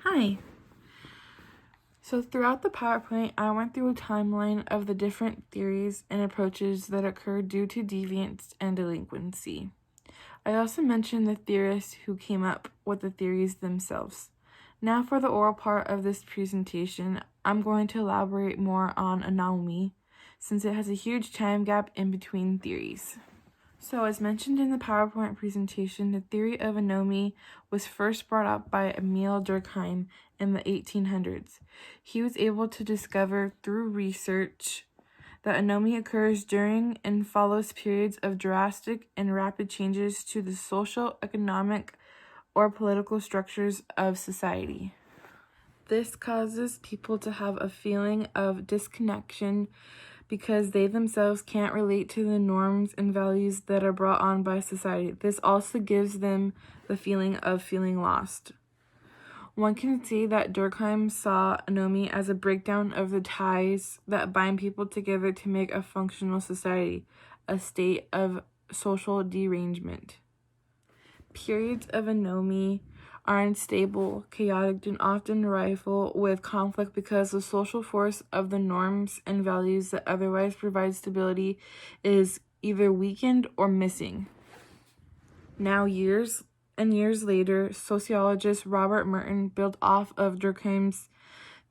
Hi. So throughout the PowerPoint, I went through a timeline of the different theories and approaches that occur due to deviance and delinquency. I also mentioned the theorists who came up with the theories themselves. Now for the oral part of this presentation, I'm going to elaborate more on anomie, since it has a huge time gap in between theories. So as mentioned in the PowerPoint presentation, the theory of anomie was first brought up by Emil Durkheim in the 1800s. He was able to discover through research that anomie occurs during and follows periods of drastic and rapid changes to the social, economic, or political structures of society. This causes people to have a feeling of disconnection because they themselves can't relate to the norms and values that are brought on by society. This also gives them the feeling of feeling lost. One can see that Durkheim saw anomie as a breakdown of the ties that bind people together to make a functional society, a state of social derangement. Periods of anomie are unstable, chaotic, and often rife with conflict because the social force of the norms and values that otherwise provide stability is either weakened or missing. Now, years and years later, sociologist Robert Merton built off of Durkheim's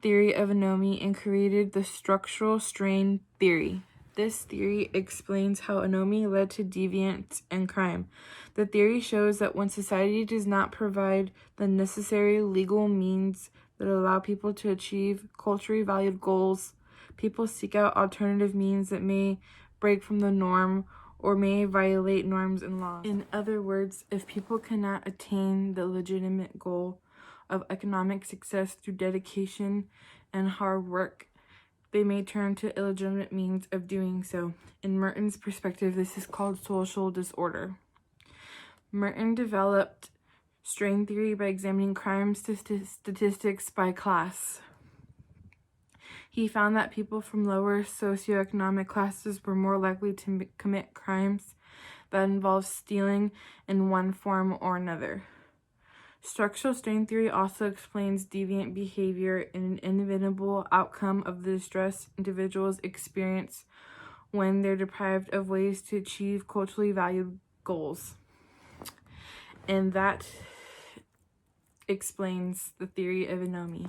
theory of anomie and created the structural strain theory. This theory explains how anomie led to deviance and crime. The theory shows that when society does not provide the necessary legal means that allow people to achieve culturally valued goals, people seek out alternative means that may break from the norm or may violate norms and laws. In other words, if people cannot attain the legitimate goal of economic success through dedication and hard work, they may turn to illegitimate means of doing so. In Merton's perspective, this is called social disorder. Merton developed strain theory by examining crime statistics by class. He found that people from lower socioeconomic classes were more likely to commit crimes that involve stealing in one form or another. Structural strain theory also explains deviant behavior and an inevitable outcome of the distress individuals experience when they're deprived of ways to achieve culturally valued goals. And that explains the theory of anomie.